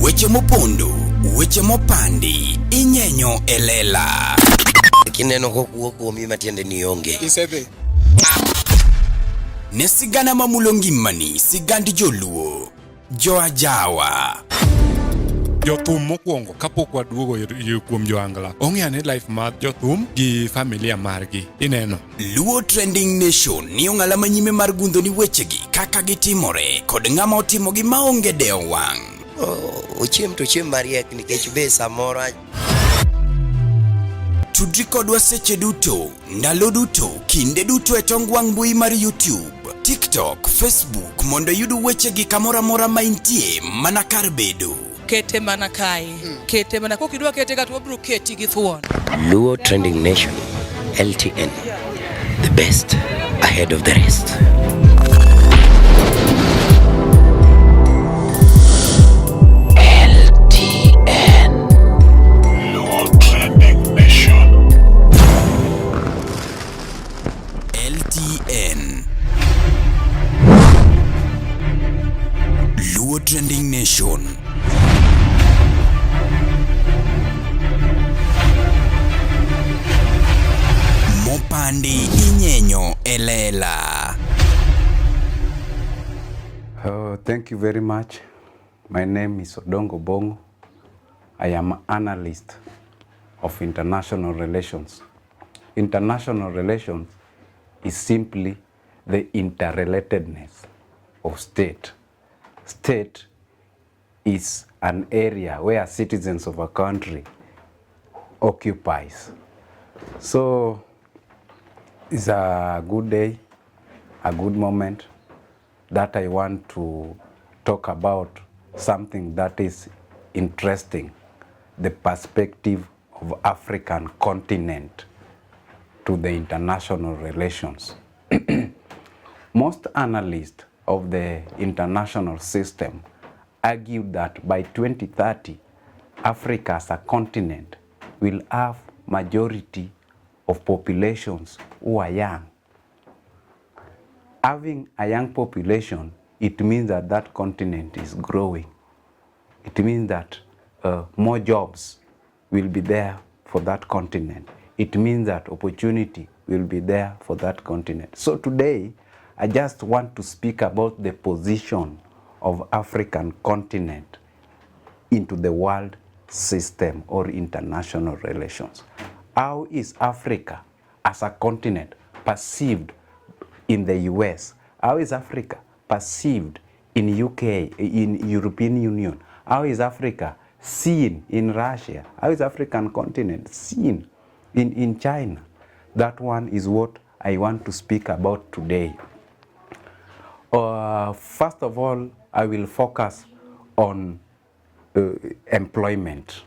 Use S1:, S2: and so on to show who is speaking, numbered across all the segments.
S1: Weche mopondo, weche mopandi, inyenyo elela.
S2: Kineno kokuok kuomi matiende ni onge.
S3: Isebe.
S1: Ne sigana mamulongimani, sigandi joluo, joajawa.
S3: Jothum mokwongo kapok waduogo kuom joangla. Ong'eane life mar jothum gi familia margi. Ineno.
S1: Luo Trending Nation ni ong'ala manyime mar gundo ni wechegi kaka gitimore kod ng'ama otimogi maonge deo wang'.
S2: Ochiem to chiem mariek nikech be samoro
S1: Tudri kodwa seche duto, ndalo duto, kinde duto e tong wang' mbui mar YouTube, TikTok, Facebook mondo yudu wechegi kamora mora maintie mana kar bedo.
S4: Kete mana kai. Kete mana kokidwa kete gatwa bro keti gi thuon.
S2: Luo Trending Nation, LTN, the best ahead of the rest. LTN,
S1: Luo Trending Nation. LTN, Luo Trending Nation. Mopandi inyenyo elela.
S5: Thank you very much. My name is Odongo Obongo. I am an analyst of international relations. International relations is simply the interrelatedness of state. State is an area where citizens of a country occupies. So it's a good day, a good moment that I want to talk about something that is interesting, the perspective of African continent to the international relations. Most analysts of the international system argue that by 2030, Africa as a continent will have majority of populations who are young. Having a young population, it means that that continent is growing. It means that more jobs will be there for that continent. It means that opportunity will be there for that continent. So today, I just want to speak about the position of African continent into the world system or international relations. How is Africa as a continent perceived in the US? How is Africa perceived in UK, in European Union? How is Africa seen in Russia? How is African continent seen in China? That one is what I want to speak about today. First of all, I will focus on employment.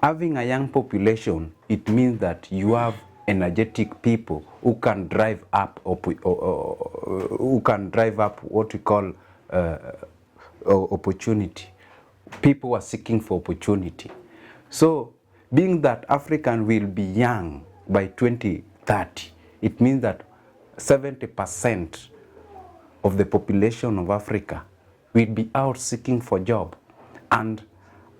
S5: Having a young population, it means that you have energetic people who can drive up what we call opportunity. People are seeking for opportunity. So, being that African will be young by 2030, it means that 70% of the population of Africa will be out seeking for job. And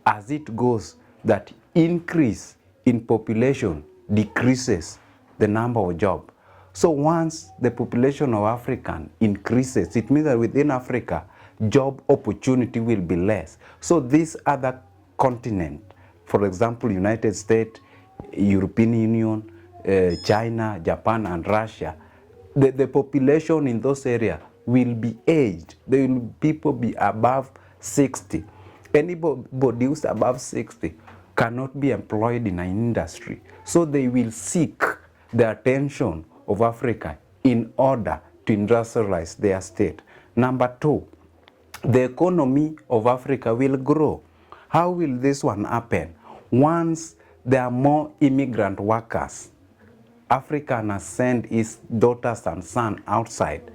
S5: as it goes, that increase in population decreases the number of jobs. So once the population of African increases, it means that within Africa, job opportunity will be less. So these other continents, for example, United States, European Union, China, Japan, and Russia, the population in those areas will be aged. People be above 60. Anybody who's above 60 cannot be employed in an industry. So they will seek the attention of Africa in order to industrialize their state. Number two, the economy of Africa will grow. How will this one happen? Once there are more immigrant workers, Africa can send its daughters and sons outside.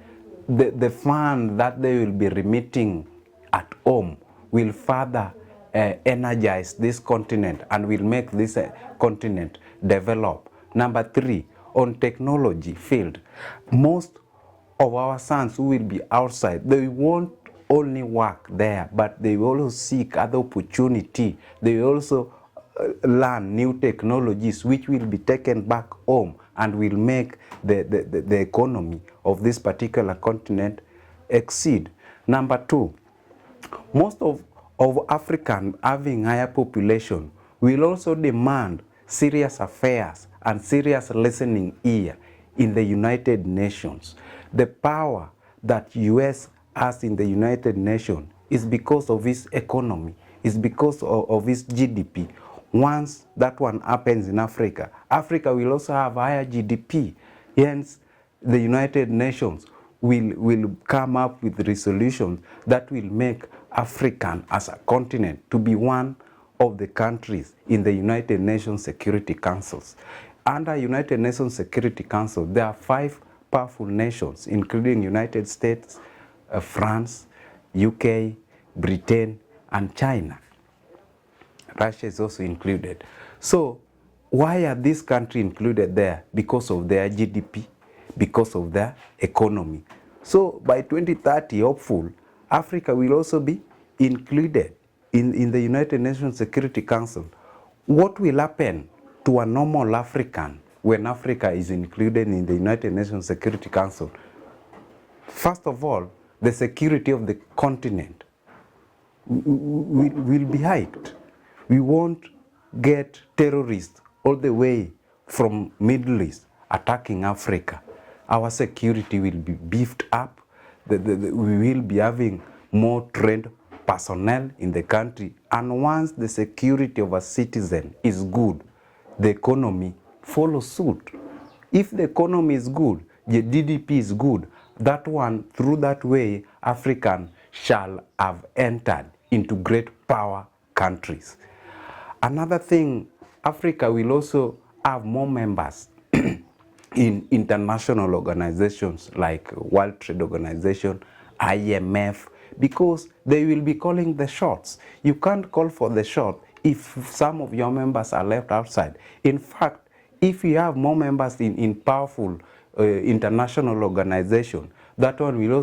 S5: The fund that they will be remitting at home will further energize this continent and will make this continent develop. Number three, on technology field, most of our sons who will be outside, they won't only work there, but they will also seek other opportunity. They will also learn new technologies which will be taken back home and will make the economy of this particular continent exceed. Number two, most of African having higher population will also demand serious affairs and serious listening ear in the United Nations. The power that US has in the United Nations is because of its economy, is because of its GDP. Once that one happens in Africa, Africa will also have higher GDP. Hence, the United Nations will come up with resolutions that will make Africa as a continent to be one of the countries in the United Nations Security Councils. Under United Nations Security Council, there are 5 powerful nations, including United States, France, UK, Britain, and China. Russia is also included. So why are these countries included there? Because of their GDP, because of their economy. So by 2030, hopeful, Africa will also be included in the United Nations Security Council. What will happen to a normal African when Africa is included in the United Nations Security Council? First of all, the security of the continent will be hiked. We won't get terrorists all the way from Middle East attacking Africa. Our security will be beefed up. We will be having more trained personnel in the country. And once the security of a citizen is good, the economy follows suit. If the economy is good, the GDP is good, that one, through that way, African shall have entered into great power countries. Another thing, Africa will also have more members in international organizations like World Trade Organization, IMF, because they will be calling the shots. You can't call for the shot if some of your members are left outside. In fact, if you have more members in powerful international organization, that one will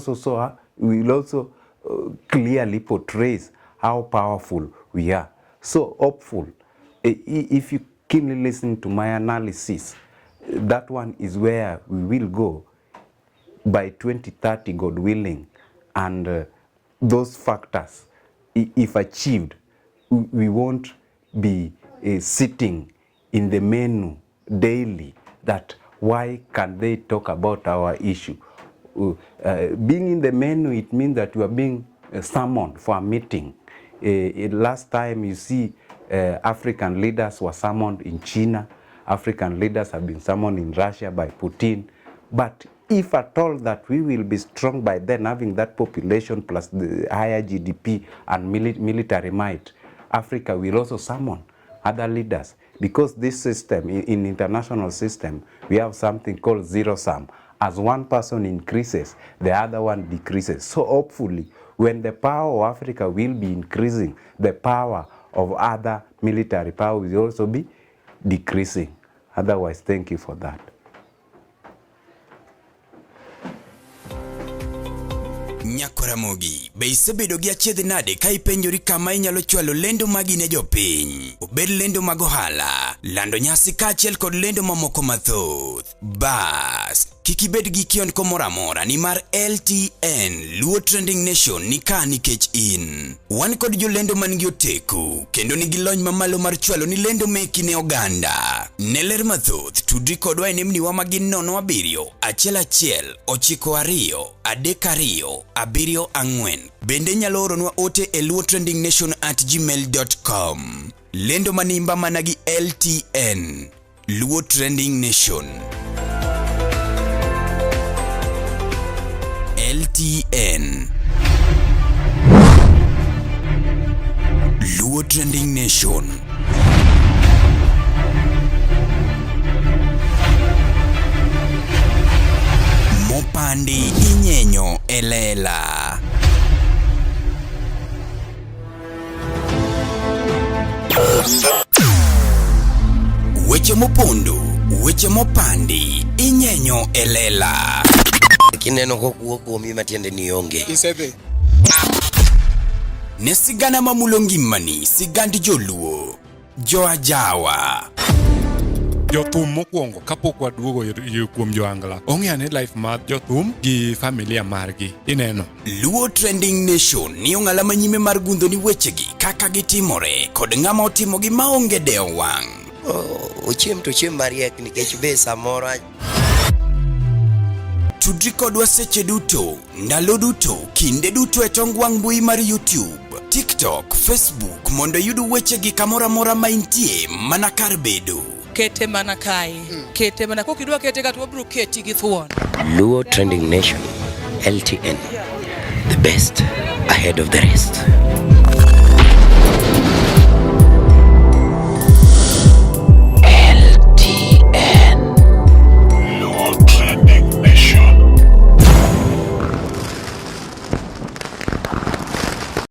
S5: also clearly portrays how powerful we are. So hopeful, if you keenly listen to my analysis, that one is where we will go by 2030, God willing, and those factors, if achieved, we won't be sitting in the menu daily that why can they talk about our issue. Being in the menu, it means that you are being summoned for a meeting. Last time you see African leaders were summoned in China. African leaders have been summoned in Russia by Putin. But if at all that we will be strong by then, having that population plus the higher GDP and military might, Africa will also summon other leaders. Because this system, in international system, we have something called zero sum. As one person increases, the other one decreases. So hopefully, when the power of Africa will be increasing, the power of other military power will also be decreasing. Otherwise, thank you for that.
S1: Nyakораmogi, be isebedo gi achiedh nade ka ipenjori kama inyalo chwalo lendo magi ne jopiny. Obed lendo mag ohala, lando nyasi kaachiel kod lendo mamoko mathoth. Bas, kik ibed gi kionko moro amora nimar LTN, Luo Trending Nation, ni ka nikech in. Wan kod jolendo man gi oteku, kendo nigi lony mamalo mar chwalo ni lendo meki ne oganda. Ne ler mathoth, tudri kodwa e nembniwa magin 07 11 92 32 74. Bende nyalo oronwa ote e luotrendingnation@gmail.com. Lendo manimba managi LTN, Luo Trending Nation. LTN, Luo Trending Nation. Mopandi inyenyo elela. Weche mopondo, weche mopandi inyenyo elela.
S2: Kineno kokuo kuomi matiende ni onge.
S6: Isebe.
S1: ne sigana mamulo ngimani, sigand joluo, joajawa.
S3: Jothum mokwongo kapok waduogo kuom joangla, ong'e life mar jothum gi familia margi. Ineno.
S1: Luo Trending Nation ni ong'ala manyime mar gundho ni wechegi kaka gitimore kod ng'ama otimogi maonge deo wang'.
S2: Ochiem to chiem mariek nikech be samoro.
S1: Tudri kodwa seche duto, ndalo duto, kinde duto e tong wang' mbui mar YouTube, TikTok, Facebook mondo yud wechegi kamora mora ma intie mana kar bedo.
S4: Kete mana kae. Kete mana kokidwa kete ka to wabro keti gi thuon.
S2: Luo Trending Nation, LTN, the best ahead of the rest.